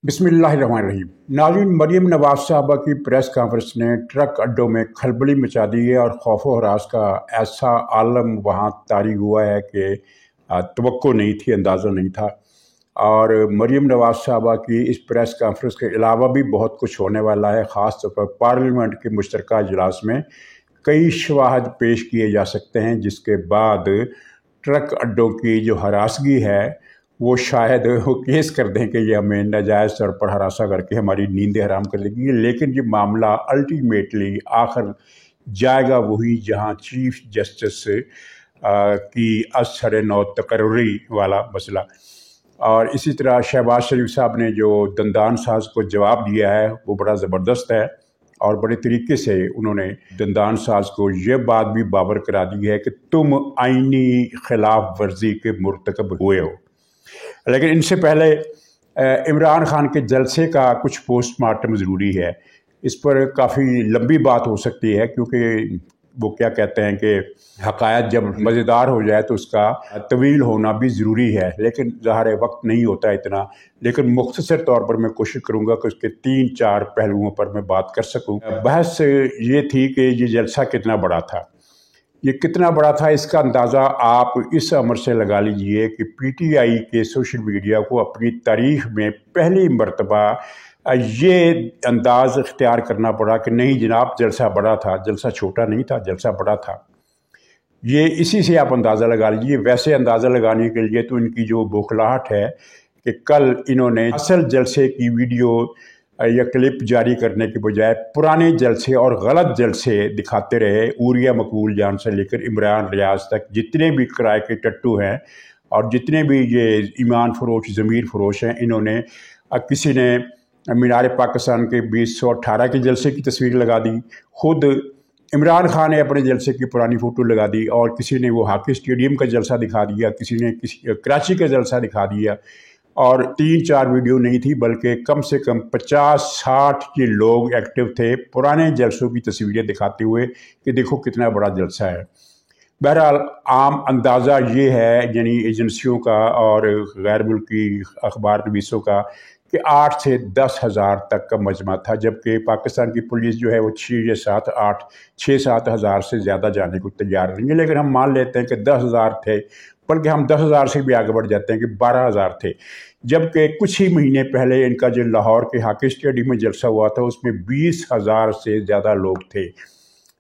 बिस्मिल्लाहिर्रहमानिर्रहीम। नाज़रीन, मरीम नवाज साहबा की प्रेस कॉन्फ्रेंस ने ट्रक अड्डों में खलबली मचा दी है और खौफ व हरास का ऐसा आलम वहाँ तारी हुआ है कि तवक्को नहीं थी, अंदाज़ा नहीं था। और मरीम नवाज साहबा की इस प्रेस कॉन्फ्रेंस के अलावा भी बहुत कुछ होने वाला है। ख़ास तौर पर पार्लियामेंट के मुश्तरका इजलास में कई शवाहद पेश किए जा सकते हैं, जिसके बाद ट्रक अड्डों की जो हरासगी है वो शायद वो केस कर दें कि ये हमें नाजायज़ तौर पर हरासा करके हमारी नींदें हराम कर देगी। लेकिन ये मामला अल्टीमेटली आखिर जाएगा वही जहाँ चीफ जस्टिस की असर नौ तकर्री वाला मसला। और इसी तरह शहबाज शरीफ साहब ने जो दंदान साज को जवाब दिया है वो बड़ा ज़बरदस्त है और बड़े तरीके से उन्होंने दंदान साज को ये बात भी बावर करा दी है कि तुम आईनी खिलाफ वर्जी के मुर्तकब हुए हो। लेकिन इनसे पहले इमरान खान के जलसे का कुछ पोस्टमार्टम ज़रूरी है। इस पर काफ़ी लंबी बात हो सकती है, क्योंकि वो क्या कहते हैं कि हकायत जब मज़ेदार हो जाए तो उसका तवील होना भी ज़रूरी है, लेकिन ज़ाहिर वक्त नहीं होता इतना। लेकिन मुख्तसर तौर पर मैं कोशिश करूँगा कि उसके 3-4 पहलुओं पर मैं बात कर सकूँ। बहस ये थी कि ये जलसा कितना बड़ा था। ये कितना बड़ा था इसका अंदाज़ा आप इस अमर से लगा लीजिए कि पीटीआई के सोशल मीडिया को अपनी तारीख में पहली मरतबा ये अंदाज़ इख्तियार करना पड़ा कि नहीं जनाब, जलसा बड़ा था, जलसा छोटा नहीं था, जलसा बड़ा था। ये इसी से आप अंदाज़ा लगा लीजिए। वैसे अंदाज़ा लगाने के लिए तो इनकी जो बौखलाहट है कि कल इन्होंने असल जलसे की वीडियो या क्लिप जारी करने के बजाय पुराने जलसे और गलत जलसे दिखाते रहे। ऊरिया मकबूल जान से लेकर इमरान रियाज तक जितने भी किराए के टट्टू हैं और जितने भी ये ईमान फरोश, ज़मीर फरोश हैं, इन्होंने किसी ने मीनार पाकिस्तान के 2018 के जलसे की तस्वीर लगा दी, खुद इमरान खान ने अपने जलसे की पुरानी फ़ोटो लगा दी, और किसी ने वो हॉकी स्टेडियम का जलसा दिखा दिया, किसी ने कराची का जलसा दिखा दिया। और 3-4 वीडियो नहीं थी, बल्कि कम से कम 50-60 के लोग एक्टिव थे पुराने जलसों की तस्वीरें दिखाते हुए कि देखो कितना बड़ा जलसा है। बहरहाल आम अंदाज़ा ये है, यानी एजेंसियों का और गैर मुल्की अखबार नवीसों का, कि 8 से 10 हज़ार तक का मजमा था, जबकि पाकिस्तान की पुलिस जो है वो 6-7 हज़ार से ज़्यादा जाने को तैयार नहीं है। लेकिन हम मान लेते हैं कि 10 हज़ार थे, बल्कि हम 10 हज़ार से भी आगे बढ़ जाते हैं कि 12 हज़ार थे। जबकि कुछ ही महीने पहले इनका जो लाहौर के हॉकी स्टेडियम में जलसा हुआ था उसमें 20 हज़ार से ज़्यादा लोग थे।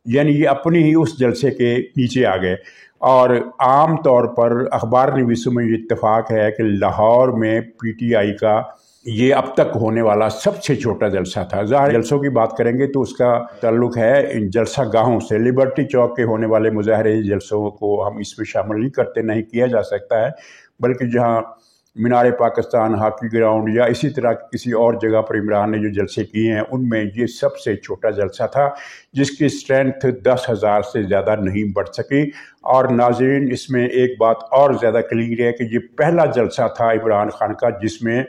यानी ये अपनी ही उस जलसे के नीचे आ गए। और आम तौर पर अखबार नवीसों में ये इत्तेफाक है कि लाहौर में पीटीआई का ये अब तक होने वाला सबसे छोटा जलसा था। ज़ाहिर जलसों की बात करेंगे तो उसका ताल्लुक है इन जलसा गाहों से। लिबर्टी चौक के होने वाले मुजाहरे जलसों को हम इसमें शामिल नहीं करते, नहीं किया जा सकता है, बल्कि जहाँ मीनार पाकिस्तान, हॉकी ग्राउंड या इसी तरह किसी और जगह पर इमरान ने जो जलसे किए हैं उनमें ये सबसे छोटा जलसा था, जिसकी स्ट्रेंथ 10 हज़ार से ज़्यादा नहीं बढ़ सकी। और नाज़रीन, इसमें एक बात और ज़्यादा क्लियर है कि ये पहला जलसा था इमरान खान का जिसमें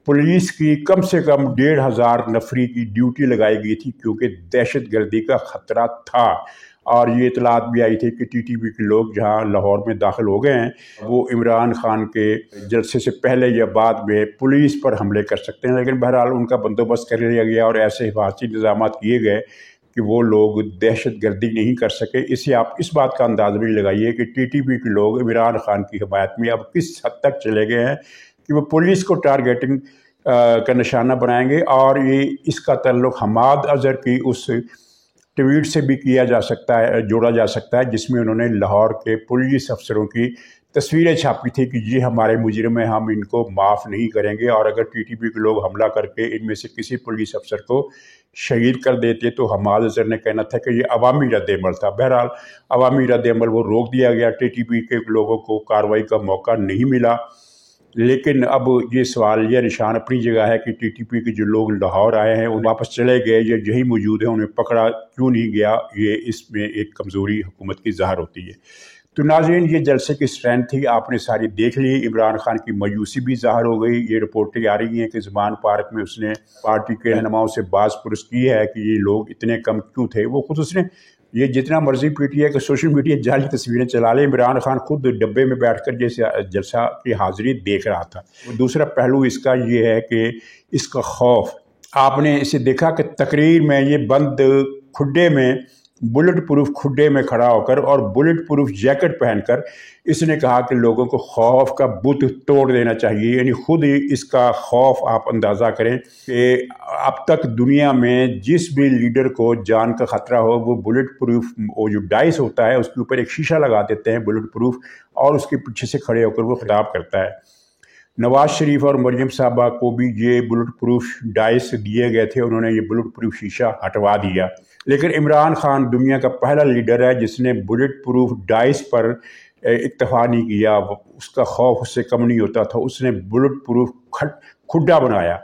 पुलिस की कम से कम 1,500 नफरी की ड्यूटी लगाई गई थी, क्योंकि दहशत गर्दी का ख़तरा था। और ये इतलात भी आई थी कि टीटीपी के लोग जहां लाहौर में दाखिल हो गए हैं वो इमरान खान के जलसे से पहले या बाद में पुलिस पर हमले कर सकते हैं। लेकिन बहरहाल उनका बंदोबस्त कर लिया गया और ऐसे हिफाजती इंतजाम किए गए कि वो लोग दहशत गर्दी नहीं कर सके। इससे आप इस बात का अंदाज़ा भी लगाइए कि टीटीपी के लोग इमरान खान की हिमायत में अब किस हद तक चले गए हैं कि वो पुलिस को टारगेटिंग का निशाना बनाएंगे। और ये इसका ताल्लुक हमाद अजहर की उस ट्वीट से भी किया जा सकता है, जोड़ा जा सकता है, जिसमें उन्होंने लाहौर के पुलिस अफसरों की तस्वीरें छापी थी कि ये हमारे मुजरिम हैं, हम इनको माफ़ नहीं करेंगे। और अगर टीटीपी के लोग हमला करके इनमें से किसी पुलिस अफसर को शहीद कर देते तो हमाद अजहर ने कहना था कि ये अवामी रद्द-ए-अमल था। बहरहाल अवामी रद्द-ए-अमल वो रोक दिया गया, टीटीपी के लोगों को कार्रवाई का मौका नहीं मिला। लेकिन अब ये सवाल या निशान अपनी जगह है कि टीटीपी के जो लोग लाहौर आए हैं वो वापस चले गए या यही मौजूद है, उन्हें पकड़ा क्यों नहीं गया, ये इसमें एक कमज़ोरी हुकूमत की ज़ाहिर होती है। तो नाज़रीन, ये जलसे की स्ट्रेंथ थी, आपने सारी देख ली। इमरान खान की मायूसी भी ज़ाहिर हो गई। ये रिपोर्टें आ रही हैं कि ज़मान पार्क में उसने पार्टी के रहनुमाओं से बाज़ पुरस की है कि ये लोग इतने कम क्यों थे। वो खुद उसने یہ جتنا مرضی پی ٹی آئی کہ سوشل میڈیا جعلی تصویریں چلا لے، عمران خان خود ڈبے میں بیٹھ کر جیسے جلسہ کی حاضری دیکھ رہا تھا۔ دوسرا پہلو اس کا یہ ہے کہ اس کا خوف، آپ نے اسے دیکھا کہ تقریر میں یہ بند کھڈے میں، بلٹ پروف کھڈے میں کھڑا ہو کر اور بلٹ پروف جیکٹ پہن کر اس نے کہا کہ لوگوں کو خوف کا بت توڑ دینا چاہیے۔ یعنی خود ہی اس کا خوف آپ اندازہ کریں کہ اب تک دنیا میں جس بھی لیڈر کو جان کا خطرہ ہو وہ بلٹ پروف، وہ جو ڈائس ہوتا ہے اس کے اوپر ایک شیشہ لگا دیتے ہیں بلٹ پروف، اور اس کے پیچھے سے کھڑے ہو کر وہ خطاب کرتا ہے۔ نواز شریف اور مریم صاحبہ کو بھی یہ بلٹ پروف ڈائس دیے گئے تھے، انہوں نے یہ بلٹ پروف شیشہ ہٹوا دیا۔ لیکن عمران خان دنیا کا پہلا لیڈر ہے جس نے بلٹ پروف ڈائس پر اکتفا نہیں کیا، اس کا خوف اس سے کم نہیں ہوتا تھا، اس نے بلٹ پروف کھڈا بنایا۔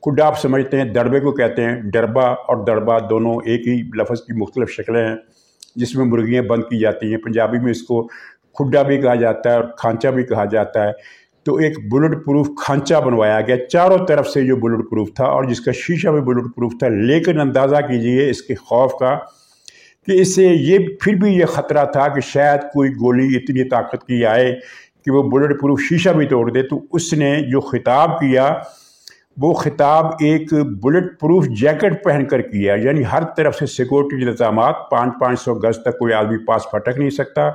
کھڈا آپ سمجھتے ہیں دڑبے کو کہتے ہیں، ڈربا اور دڑبا دونوں ایک ہی لفظ کی مختلف شکلیں ہیں جس میں مرغیاں بند کی جاتی ہیں۔ پنجابی میں اس کو کھڈا بھی کہا جاتا ہے اور کھانچا بھی کہا جاتا ہے۔ تو ایک بلٹ پروف کھانچا بنوایا گیا چاروں طرف سے جو بلٹ پروف تھا اور جس کا شیشہ بھی بلٹ پروف تھا، لیکن اندازہ کیجئے اس کے خوف کا کہ اس سے یہ پھر بھی یہ خطرہ تھا کہ شاید کوئی گولی اتنی طاقت کی آئے کہ وہ بلٹ پروف شیشہ بھی توڑ دے۔ تو اس نے جو خطاب کیا وہ خطاب ایک بلٹ پروف جیکٹ پہن کر کیا، یعنی ہر طرف سے سیکورٹی انتظامات، 500 گز تک کوئی آدمی پاس پھٹک نہیں سکتا،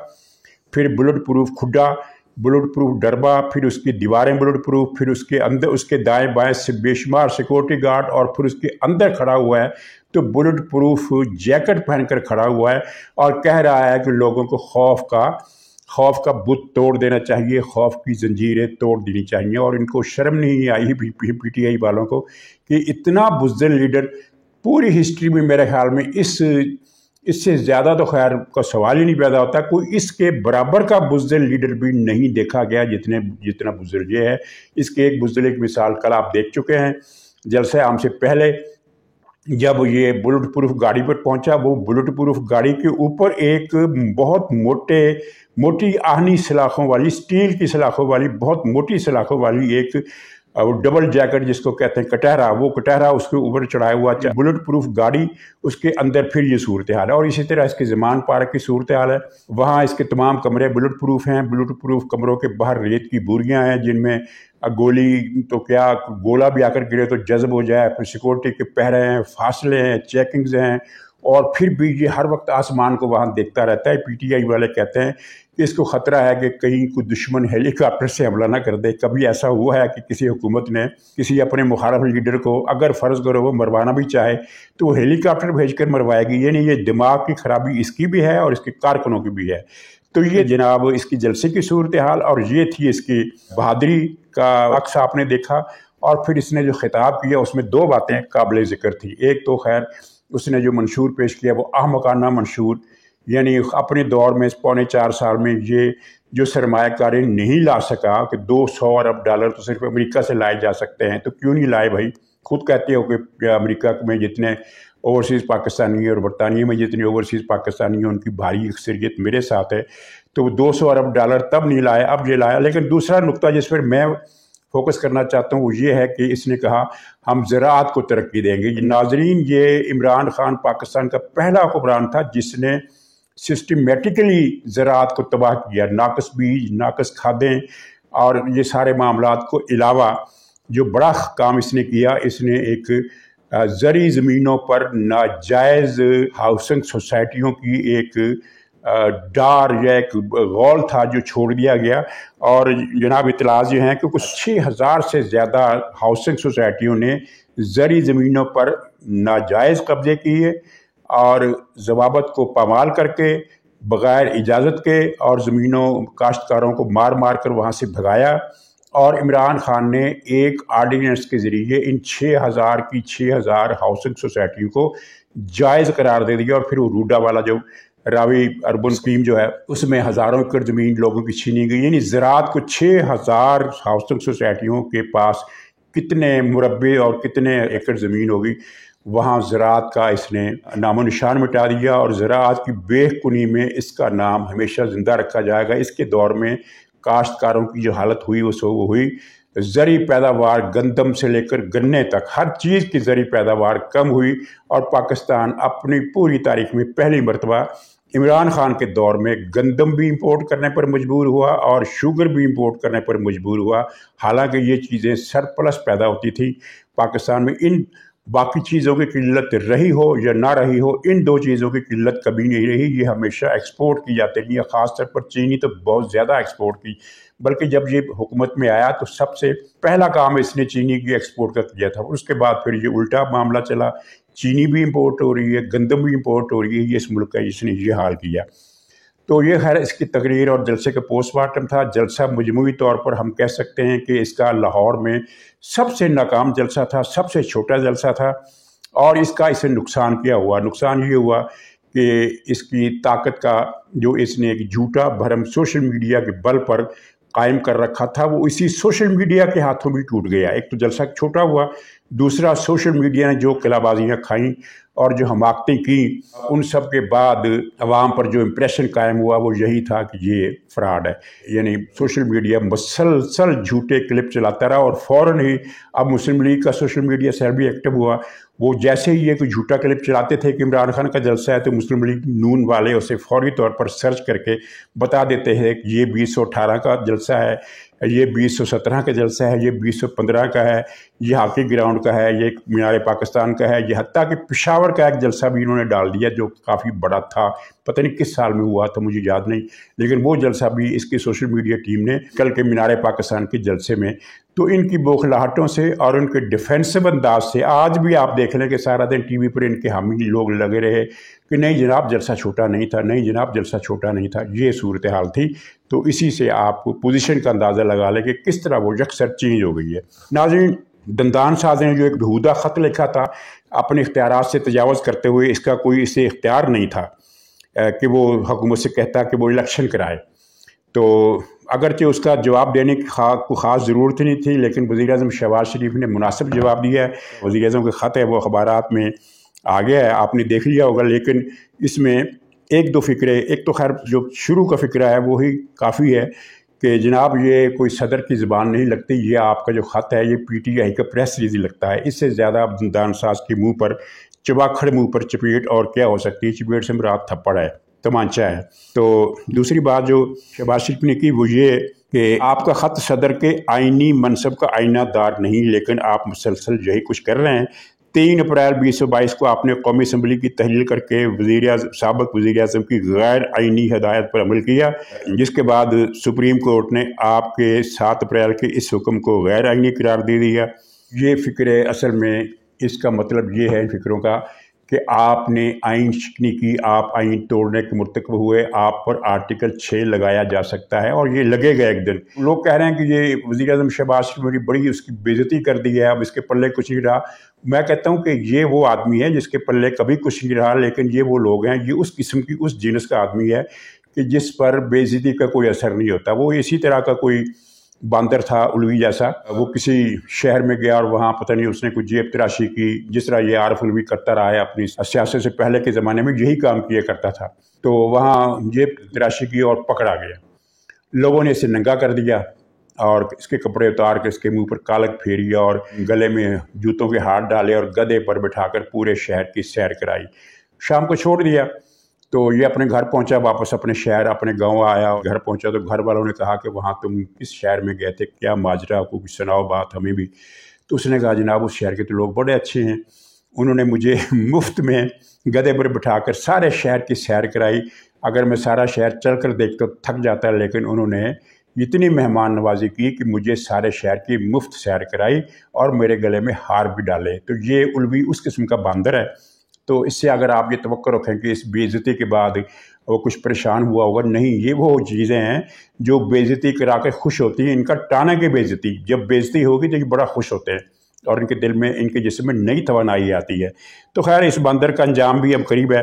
پھر بلٹ پروف کھڈا، بلٹ پروف ڈربا، پھر اس کی دیواریں بلٹ پروف، پھر اس کے اندر اس کے دائیں بائیں سے بے شمار سیکورٹی گارڈ، اور پھر اس کے اندر کھڑا ہوا ہے تو بلٹ پروف جیکٹ پہن کر کھڑا ہوا ہے اور کہہ رہا ہے کہ لوگوں کو خوف کا بت توڑ دینا چاہیے، خوف کی زنجیریں توڑ دینی چاہیے۔ اور ان کو شرم نہیں آئی پی ٹی آئی والوں کو کہ اتنا بزدل لیڈر پوری ہسٹری میں میرے خیال میں اس سے زیادہ تو خیر کا سوال ہی نہیں پیدا ہوتا، کوئی اس کے برابر کا بزدل لیڈر بھی نہیں دیکھا گیا جتنا بزدل یہ ہے۔ اس کے ایک بزدل ایک مثال کل آپ دیکھ چکے ہیں، جلسہ عام سے پہلے جب یہ بلٹ پروف گاڑی پر پہنچا، وہ بلٹ پروف گاڑی کے اوپر ایک بہت موٹی آہنی سلاخوں والی، اسٹیل کی سلاخوں والی، بہت موٹی سلاخوں والی ایک ڈبل جیکٹ جس کو کہتے ہیں کٹہرا، وہ کٹہرا اس کے اوپر چڑھایا ہوا بلٹ پروف گاڑی، اس کے اندر پھر یہ صورتحال ہے۔ اور اسی طرح اس کے زمان پارک کی صورتحال ہے، وہاں اس کے تمام کمرے بلٹ پروف ہیں، بلٹ پروف کمروں کے باہر ریت کی بوریاں ہیں جن میں گولی تو کیا گولا بھی آ کر گرے تو جذب ہو جائے، پھر سیکورٹی کے پہرے ہیں، فاصلے ہیں، چیکنگز ہیں، اور پھر بھی یہ ہر وقت آسمان کو وہاں دیکھتا رہتا ہے۔ پی ٹی آئی والے کہتے ہیں کہ اس کو خطرہ ہے کہ کہیں کوئی دشمن ہیلی کاپٹر سے حملہ نہ کر دے۔ کبھی ایسا ہوا ہے کہ کسی حکومت نے کسی اپنے مخالف لیڈر کو اگر فرض کرو وہ مروانا بھی چاہے تو وہ ہیلی کاپٹر بھیج کر مروائے گی؟ یعنی یہ دماغ کی خرابی اس کی بھی ہے اور اس کے کارکنوں کی بھی ہے۔ تو یہ جناب اس کی جلسے کی صورتحال، اور یہ تھی اس کی بہادری کا عکس آپ نے دیکھا۔ اور پھر اس نے جو خطاب کیا اس میں دو باتیں قابل ذکر تھی۔ ایک تو خیر اس نے جو منشور پیش کیا وہ احمقانہ منشور، یعنی اپنے دور میں اس 4.25 سال میں یہ جو سرمایہ کاری نہیں لا سکا کہ $200 ارب تو صرف امریکہ سے لائے جا سکتے ہیں، تو کیوں نہیں لائے بھائی؟ خود کہتے ہو کہ امریکہ میں جتنے اوورسیز پاکستانی اور برطانیہ میں جتنے اوورسیز پاکستانی ہیں ان کی بھاری اکثریت میرے ساتھ ہے، تو وہ $200 ارب تب نہیں لائے، اب یہ لایا۔ لیکن دوسرا نقطہ جس پر میں فوکس کرنا چاہتا ہوں وہ یہ ہے کہ اس نے کہا ہم زراعت کو ترقی دیں گے۔ ناظرین، یہ عمران خان پاکستان کا پہلا حکمران تھا جس نے سسٹمیٹیکلی زراعت کو تباہ کیا، ناقص بیج، ناقص کھادیں اور یہ سارے معاملات کو علاوہ جو بڑا کام اس نے کیا، اس نے ایک زرعی زمینوں پر ناجائز ہاؤسنگ سوسائٹیوں کی ایک ڈار یا ایک غول تھا جو چھوڑ دیا گیا، اور جناب اطلاعات یہ ہیں کہ کچھ 6000 سے زیادہ ہاؤسنگ سوسائٹیوں نے زرعی زمینوں پر ناجائز قبضے کیے اور ضوابط کو پامال کر کے بغیر اجازت کے، اور زمینوں کاشتکاروں کو مار مار کر وہاں سے بھگایا۔ اور عمران خان نے ایک آرڈیننس کے ذریعے ان 6000 ہاؤسنگ سوسائٹیوں کو جائز قرار دے دیا، اور پھر وہ روڈا والا جو راوی اربن اسکیم جو ہے اس میں ہزاروں ایکڑ زمین لوگوں کی چھینی گئی۔ یعنی زراعت کو 6000 ہاؤسنگ سوسائٹیوں کے پاس کتنے مربع اور کتنے ایکڑ زمین ہوگی، وہاں زراعت کا اس نے نام و نشان مٹا دیا، اور زراعت کی بے کنی میں اس کا نام ہمیشہ زندہ رکھا جائے گا۔ اس کے دور میں کاشتکاروں کی جو حالت ہوئی وہ ہوئی، زرعی پیداوار گندم سے لے کر گنے تک ہر چیز کی زرعی پیداوار کم ہوئی، اور پاکستان اپنی پوری تاریخ میں پہلی مرتبہ عمران خان کے دور میں گندم بھی امپورٹ کرنے پر مجبور ہوا اور شوگر بھی امپورٹ کرنے پر مجبور ہوا، حالانکہ یہ چیزیں سرپلس پیدا ہوتی تھی پاکستان میں۔ ان باقی چیزوں کی قلت رہی ہو یا نہ رہی ہو، ان دو چیزوں کی قلت کبھی نہیں رہی، یہ ہمیشہ ایکسپورٹ کی جاتی رہی ہے، خاص طور پر چینی تو بہت زیادہ ایکسپورٹ کی، بلکہ جب یہ حکومت میں آیا تو سب سے پہلا کام اس نے چینی کی ایکسپورٹ کا کیا تھا، اس کے بعد پھر یہ الٹا معاملہ چلا، چینی بھی امپورٹ ہو رہی ہے، گندم بھی امپورٹ ہو رہی ہے، یہ اس ملک کا اس نے یہ حال کیا۔ تو یہ خیر اس کی تقریر اور جلسے کا پوسٹ مارٹم تھا۔ جلسہ مجموعی طور پر ہم کہہ سکتے ہیں کہ اس کا لاہور میں سب سے ناکام جلسہ تھا، سب سے چھوٹا جلسہ تھا، اور اس کا اسے نقصان کیا ہوا؟ نقصان یہ ہوا کہ اس کی طاقت کا جو اس نے ایک جھوٹا بھرم سوشل میڈیا کے بل پر قائم کر رکھا تھا، وہ اسی سوشل میڈیا کے ہاتھوں بھی ٹوٹ گیا۔ ایک تو جلسہ چھوٹا ہوا، دوسرا سوشل میڈیا نے جو قلعہ بازیاں کھائیں اور جو حماقتیں کیں، ان سب کے بعد عوام پر جو امپریشن قائم ہوا وہ یہی تھا کہ یہ فراڈ ہے۔ یعنی سوشل میڈیا مسلسل جھوٹے کلپ چلاتا رہا، اور فوراً ہی اب مسلم لیگ کا سوشل میڈیا سیل بھی ایکٹیو ہوا۔ وہ جیسے ہی یہ کوئی جھوٹا کلپ چلاتے تھے کہ عمران خان کا جلسہ ہے، تو مسلم لیگ نون والے اسے فوری طور پر سرچ کر کے بتا دیتے ہیں کہ یہ 2018 کا جلسہ ہے، یہ 2017 کا جلسہ ہے، یہ 2015 کا ہے، یہ ہاکی گراؤنڈ کا ہے، یہ مینار پاکستان کا ہے، یہ حتیٰ کہ پشاور کا ایک جلسہ بھی انہوں نے ڈال دیا جو کافی بڑا تھا، پتہ نہیں کس سال میں ہوا تھا، مجھے یاد نہیں، لیکن وہ جلسہ بھی اس کی سوشل میڈیا ٹیم نے کل کے مینار پاکستان کے جلسے میں۔ تو ان کی بوکھلاہٹوں سے اور ان کے ڈیفینسو انداز سے آج بھی آپ دیکھ لیں کہ سارا دن ٹی وی پر ان کے حامی لوگ لگے رہے کہ نہیں جناب جلسہ چھوٹا نہیں تھا، نہیں جناب جلسہ چھوٹا نہیں تھا، یہ صورتحال تھی۔ تو اسی سے آپ کو پوزیشن کا اندازہ لگا لیں کہ کس طرح وہ یکسر چینج ہو گئی ہے۔ ناظرین، دندان ساز نے جو ایک بہودہ خط لکھا تھا اپنے اختیارات سے تجاوز کرتے ہوئے، اس کا کوئی اسے اختیار نہیں تھا کہ وہ حکومت سے کہتا کہ وہ الیکشن کرائے، تو اگرچہ اس کا جواب دینے کی کوئی خاص ضرورت نہیں تھی، لیکن وزیر اعظم شہباز شریف نے مناسب جواب دیا ہے۔ وزیر اعظم کا خط ہے، وہ اخبارات میں آ گیا ہے، آپ نے دیکھ لیا ہوگا، لیکن اس میں ایک دو فکرے، ایک تو خیر جو شروع کا فکرہ ہے وہی کافی ہے کہ جناب یہ کوئی صدر کی زبان نہیں لگتی، یہ آپ کا جو خط ہے یہ پی ٹی آئی کا پریس ریلیز لگتا ہے، اس سے زیادہ اب دندان ساز کے منہ پر چباکھڑ منہ پر چپیٹ اور کیا ہو سکتی ہے؟ چپیٹ سے مراد تھپڑ ہے، تمانچہ ہے۔ تو دوسری بات جو شہباز شریف نے کی وہ یہ کہ آپ کا خط صدر کے آئینی منصب کا آئینہ دار نہیں، لیکن آپ مسلسل یہی کچھ کر رہے ہیں۔ 3 اپریل 2022 کو آپ نے قومی اسمبلی کی تحلیل کر کے سابق وزیر اعظم کی غیر آئینی ہدایت پر عمل کیا، جس کے بعد سپریم کورٹ نے آپ کے 7 اپریل کے اس حکم کو غیر آئینی قرار دے دیا۔ یہ فکر اصل میں اس کا مطلب یہ ہے ان فکروں کا کہ آپ نے آئین شکنی کی، آپ آئین توڑنے کے مرتکب ہوئے، آپ پر آرٹیکل 6 لگایا جا سکتا ہے، اور یہ لگے گا ایک دن۔ لوگ کہہ رہے ہیں کہ یہ وزیر اعظم شہباز شریف نے بڑی اس کی بے عزتی کر دی ہے، اب اس کے پلے کچھ نہیں رہا۔ میں کہتا ہوں کہ یہ وہ آدمی ہے جس کے پلے کبھی کچھ نہیں رہا، لیکن یہ وہ لوگ ہیں، یہ اس قسم کی اس جنس کا آدمی ہے کہ جس پر بے عزتی کا کوئی اثر نہیں ہوتا۔ وہ اسی طرح کا کوئی باندر تھا الوی جیسا، وہ کسی شہر میں گیا اور وہاں پتہ نہیں اس نے کوئی جیب تراشی کی، جس طرح یہ عارف الوی کرتا رہا ہے اپنی سیاست سے پہلے کے زمانے میں، یہی کام کیا کرتا تھا۔ تو وہاں جیب تراشی کی اور پکڑا گیا، لوگوں نے اسے ننگا کر دیا اور اس کے کپڑے اتار کے اس کے منہ پر کالک پھیری اور گلے میں جوتوں کے ہاتھ ڈالے اور گدھے پر بٹھا کر پورے شہر کی سیر کرائی۔ شام کو چھوڑ دیا تو یہ اپنے گھر پہنچا، واپس اپنے شہر اپنے گاؤں آیا، اور گھر پہنچا تو گھر والوں نے کہا کہ وہاں تم کس شہر میں گئے تھے، کیا ماجرا، کو کچھ سناؤ بات ہمیں بھی۔ تو اس نے کہا جناب اس شہر کے تو لوگ بڑے اچھے ہیں، انہوں نے مجھے مفت میں گدھے پر بٹھا کر سارے شہر کی سیر کرائی، اگر میں سارا شہر چل کر دیکھتا تھک جاتا ہے، لیکن انہوں نے اتنی مہمان نوازی کی کہ مجھے سارے شہر کی مفت سیر کرائی اور میرے گلے میں ہار بھی ڈالے۔ تو یہ الوی اس قسم کا باندر ہے۔ تو اس سے اگر آپ یہ توقع رکھیں کہ اس بے عزتی کے بعد وہ کچھ پریشان ہوا ہوگا، نہیں، یہ وہ چیزیں ہیں جو بے عزتی کرا کے خوش ہوتی ہیں۔ ان کا ٹانا کی بے عزتی، جب بے عزتی ہوگی تو یہ بڑا خوش ہوتے ہیں اور ان کے دل میں، ان کے جسم میں نئی توانائی آتی ہے۔ تو خیر اس باندر کا انجام بھی اب قریب ہے۔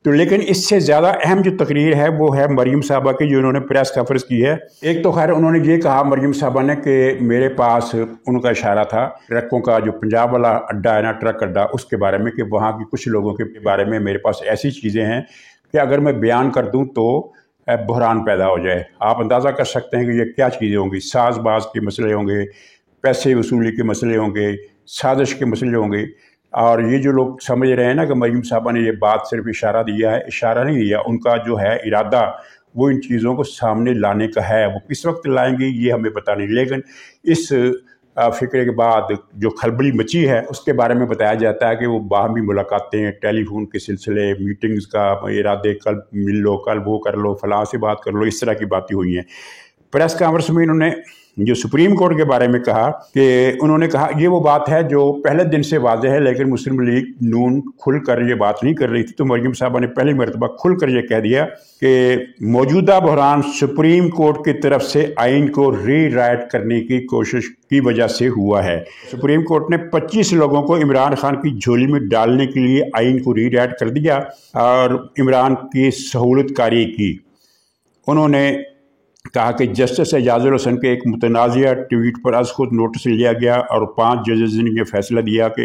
تو لیکن اس سے زیادہ اہم جو تقریر ہے وہ ہے مریم صاحبہ کی، جو انہوں نے پریس کانفرنس کی ہے۔ ایک تو خیر انہوں نے یہ کہا مریم صاحبہ نے کہ میرے پاس ان کا اشارہ تھا ٹرکوں کا، جو پنجاب والا اڈا ہے نا، ٹرک اڈا، اس کے بارے میں، کہ وہاں کی کچھ لوگوں کے بارے میں میرے پاس ایسی چیزیں ہیں کہ اگر میں بیان کر دوں تو بحران پیدا ہو جائے۔ آپ اندازہ کر سکتے ہیں کہ یہ کیا چیزیں ہوں گی، ساز باز کے مسئلے ہوں گے، पैसे वसूली के मसले होंगे, साजिश के मसले होंगे। और ये जो लोग समझ रहे हैं ना कि मरीम साहबा ने ये बात सिर्फ इशारा दिया है, इशारा नहीं दिया, उनका जो है इरादा वो इन चीज़ों को सामने लाने का है। वो किस वक्त लाएंगे ये हमें पता नहीं, लेकिन इस फिक्रे के बाद जो खलबली मची है उसके बारे में बताया जाता है कि वो बाहमी मुलाकातें, टेलीफोन के सिलसिले, मीटिंग्स का इरादे, कल मिल लो, कल वो कर लो, फलां से बात कर लो, इस तरह की बातें हुई हैं। प्रेस कॉन्फ्रेंस में इन्होंने जो सुप्रीम कोर्ट के बारे में कहा कि उन्होंने कहा ये वो बात है जो पहले दिन से वाज़ेह है, लेकिन मुस्लिम लीग नून खुल कर ये बात नहीं कर रही थी। तो मरीम साहबा ने पहली मरतबा खुल कर ये कह दिया कि मौजूदा बहरान सुप्रीम कोर्ट की तरफ से आइन को रीराइट करने की कोशिश की वजह से हुआ है। सुप्रीम कोर्ट ने 25 लोगों को इमरान खान की झोली में डालने के लिए आइन को रीराइट कर दिया और इमरान की सहूलतकारी की। उन्होंने कहा कि जस्टिस एजाजुल हसन के एक मुतनाज़िया ट्वीट पर आज खुद नोटिस लिया गया और 5 जजेस ने यह फैसला दिया कि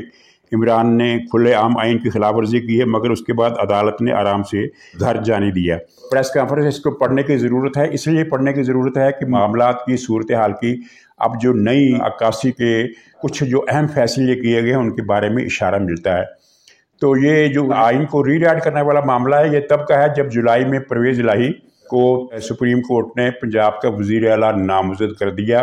इमरान ने खुले आम आइन की खिलाफ वर्जी की है, मगर उसके बाद अदालत ने आराम से घर जाने दिया। प्रेस कॉन्फ्रेंस इसको पढ़ने की ज़रूरत है, इसलिए पढ़ने की ज़रूरत है कि मामलात की सूरत हाल की अब जो नई अक्कासी के कुछ जो अहम फैसले किए गए हैं उनके बारे में इशारा मिलता है। तो ये जो आइन को रीराइट करने वाला मामला है ये तब का है जब जुलाई में परवेज़ इलाही को सुप्रीम कोर्ट ने पंजाब का वज़ीर आला नामज़द कर दिया,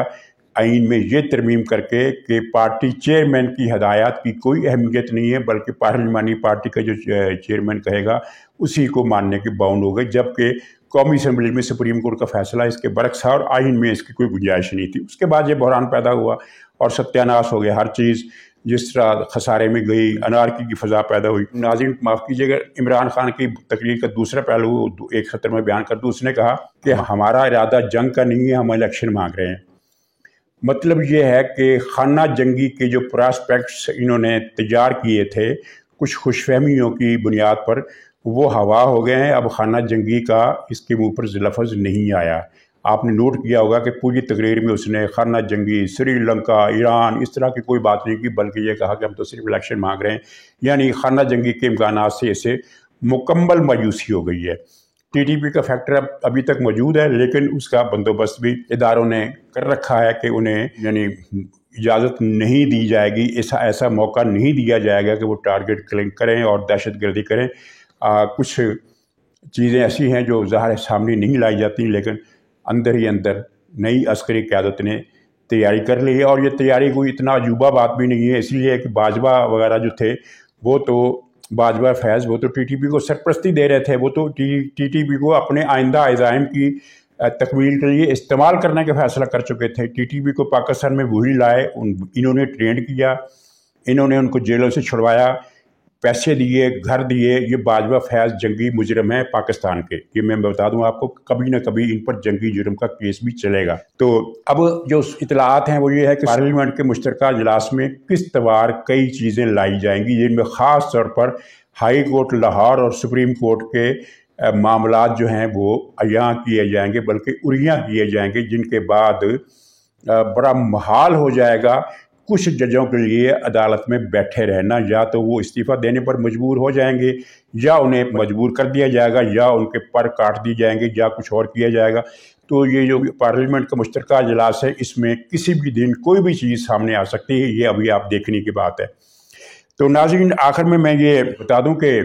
आइन में ये तरमीम करके कि पार्टी चेयरमैन की हदायत की कोई अहमियत नहीं है, बल्कि पार्लिमानी पार्टी का जो चेयरमैन कहेगा उसी को मानने के बाउंड हो गए। जबकि कौमी असम्बली में सुप्रीम कोर्ट का फैसला इसके बरक्स था और आइन में इसकी कोई गुंजाइश नहीं थी। उसके बाद ये बहरान पैदा हुआ और सत्यानाश हो गया, हर चीज़ जिस तरह खसारे में गई, अनारकी की फ़ज़ा पैदा हुई। नाज़रीन माफ़ कीजिएगा, इमरान खान की तकरीर का दूसरा पहलू एक खतर में बयान कर दूँ। उसने कहा कि हमारा इरादा जंग का नहीं है, हम इलेक्शन मांग रहे हैं। मतलब ये है कि खाना जंगी के जो प्रॉस्पेक्ट्स इन्होंने तैयार किए थे कुछ खुशफहमियों की बुनियाद पर, वो हवा हो गए हैं। अब खाना जंगी का इसके मुँह पर लफ्ज़ नहीं आया। आपने नोट किया होगा कि पूरी तकरीर में उसने खाना जंगी, श्रीलंका, ईरान इस तरह की कोई बात नहीं की, बल्कि ये कहा कि हम तो सिर्फ इलेक्शन मांग रहे हैं। यानी खाना जंगी के इम्कानात से इसे मुकम्मल मायूसी हो गई है। टीटीपी का फैक्टर अभी तक मौजूद है, लेकिन उसका बंदोबस्त भी इदारों ने कर रखा है कि उन्हें यानी इजाज़त नहीं दी जाएगी, ऐसा मौका नहीं दिया जाएगा कि वो टारगेट किलिंग करें और दहशत गर्दी करें। कुछ चीज़ें ऐसी हैं जो ज़ाहिर सामने नहीं लाई जाती, लेकिन अंदर ही अंदर नई अस्करी क़यादत ने तैयारी कर ली है। और ये तैयारी कोई इतना अजूबा बात भी नहीं है, इसलिए कि बाजवा वगैरह जो थे वो तो बाजवा फैज़ वो तो टीटीपी को सरपरस्ती दे रहे थे, वो तो टीटीपी को अपने आइंदा अज़ाइम की तकमील के लिए इस्तेमाल करने का फ़ैसला कर चुके थे। टीटीपी को पाकिस्तान में वही लाए, इन्होंने ट्रेंड किया, इन्होंने उनको जेलों से छुड़वाया, पैसे दिए, घर दिए। ये बाजवा फैज़ जंगी मुजरम है पाकिस्तान के। ये मैं बता दूं आपको, कभी ना कभी इन पर जंगी जुर्म का केस भी चलेगा। तो अब जो इतलात हैं वो ये है कि पार्लियामेंट के मुश्तरका इजलास में किस तवार कई चीज़ें लाई जाएंगी, जिनमें ख़ास तौर पर हाई कोर्ट लाहौर और सुप्रीम कोर्ट के मामलात जो हैं वो अयां किए जाएंगे, बल्कि उरियां किए जाएंगे, जिनके बाद बड़ा महाल हो जाएगा कुछ जजों के लिए अदालत में बैठे रहना। या तो वो इस्तीफ़ा देने पर मजबूर हो जाएंगे, या उन्हें मजबूर कर दिया जाएगा, या उनके पर काट दिए जाएंगे, या कुछ और किया जाएगा। तो ये जो पार्लियामेंट का मुश्तरका इजलास है, इसमें किसी भी दिन कोई भी चीज़ सामने आ सकती है, ये अभी आप देखने की बात है। तो नाज़रीन, आखिर में मैं ये बता दूँ कि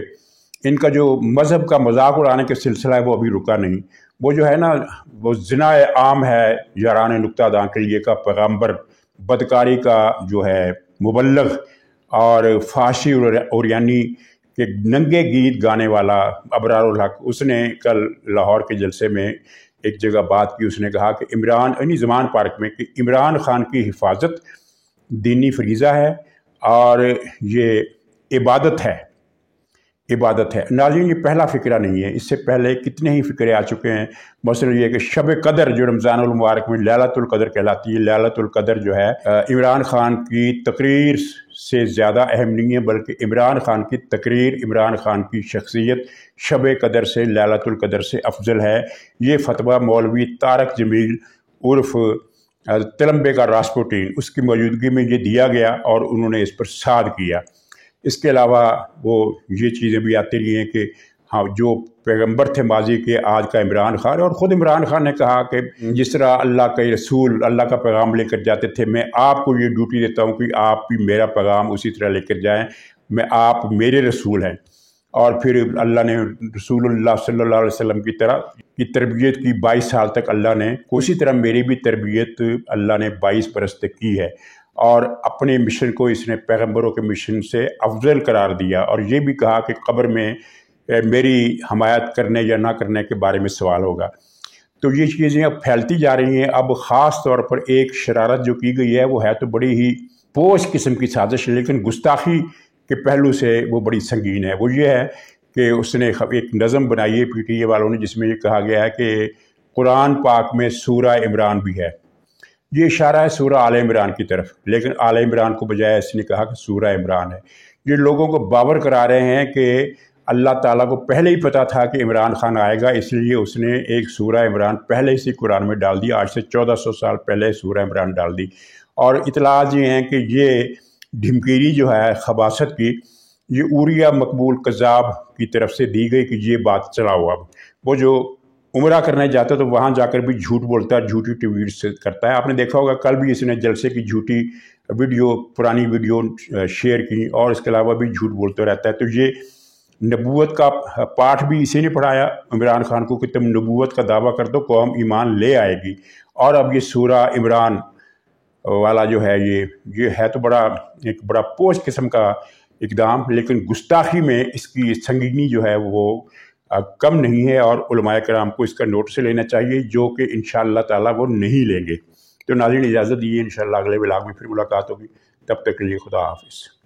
इनका जो मज़हब का मजाक उड़ाने का सिलसिला है वो अभी रुका नहीं। वो जो है ना, वो ज़िना आम है यारान नुक्तादां के लिए का पैगम्बर, बदकारी का जो है मुबल्लग, और फाशी और यानी कि नंगे गीत गाने वाला अबरारुल हक, उसने कल लाहौर के जलसे में एक जगह बात की। उसने कहा कि यानी ज़मान पार्क में, कि इमरान खान की हिफाजत दीनी फरीज़ा है और ये इबादत है। नाज़रीन, ये पहला फ़िक्रा नहीं है, इससे पहले कितने ही फ़िक्रे आ चुके हैं। मसलन ये कि शब कदर जो रमज़ानुल मुबारक में लैलतुल कदर कहलाती है, लैलतुल कदर जो है इमरान खान की तकरीर से ज़्यादा अहम नहीं है, बल्कि इमरान खान की तकरीर, इमरान खान की शख्सियत शब कदर से, लैलतुल कदर से अफजल है। ये फतवा मौलवी तारक जमील उर्फ़ तिलंबे का रास्पुटीन, उसकी मौजूदगी में ये दिया गया और उन्होंने इस पर साद किया। इसके अलावा वो ये चीज़ें भी आती रही हैं कि हाँ जो पैगंबर थे माजी के, आज का इमरान खान। और ख़ुद इमरान खान ने कहा कि जिस तरह अल्लाह के रसूल अल्लाह का पैगाम लेकर जाते थे, मैं आपको ये ड्यूटी देता हूँ कि आप भी मेरा पैगाम उसी तरह लेकर जाएं, आप मेरे रसूल हैं। और फिर अल्लाह ने रसूलुल्लाह सल्लल्लाहु अलैहि वसल्लम की तरबियत की 22 साल तक अल्लाह ने, उसी तरह मेरी भी तरबियत अल्लाह ने 22 बरस तक की है। और अपने मिशन को इसने पैगंबरों के मिशन से अफजल करार दिया, और ये भी कहा कि कब्र में मेरी हमायत करने या ना करने के बारे में सवाल होगा। तो ये चीज़ें अब फैलती जा रही हैं। अब ख़ास तौर पर एक शरारत जो की गई है वो है तो बड़ी ही पोश किस्म की साजिश, लेकिन गुस्ताखी के पहलू से वो बड़ी संगीन है। वो ये है कि उसने एक नज़म बनाई है PTI वालों ने, जिसमें ये कहा गया है कि कुरान पाक में सूरा इमरान भी है। ये इशारा है सूरा आले इमरान की तरफ, लेकिन आले इमरान को बजाय इसने कहा कि सूरा इमरान है। ये लोगों को बावर करा रहे हैं कि अल्लाह ताला को पहले ही पता था कि इमरान खान आएगा, इसलिए उसने एक सूरा इमरान पहले से कुरान में डाल दिया। आज से 1400 साल पहले सूरा इमरान डाल दी। और इतलात ये हैं कि ये ढिमकीरी जो है खबासत की, ये उरिया मकबूल कज़ाब की तरफ से दी गई कि ये बात चलाओ। अब वो जो उम्रा करने जाता है तो वहाँ जाकर भी झूठ बोलता है, झूठी ट्वीट से करता है। आपने देखा होगा कल भी इसने जलसे की झूठी वीडियो, पुरानी वीडियो शेयर की, और इसके अलावा भी झूठ बोलता रहता है। तो ये नबूवत का पाठ भी इसी ने पढ़ाया इमरान खान को कि तुम नबूवत का दावा कर दो, कौम ईमान ले आएगी। और अब ये सूरा इमरान वाला जो है ये है तो एक बड़ा पोश किस्म का इक़दाम, लेकिन गुस्ताखी में इसकी संगीनी जो है वो कम नहीं है। और उलमाए कराम को इसका नोटिस लेना चाहिए, जो कि इंशाअल्लाह ताला वो नहीं लेंगे। तो नाज़रीन इजाज़त दीजिए, इंशाअल्लाह अगले व्लॉग में फिर मुलाकात होगी। तब तक के लिए खुदा हाफिज़।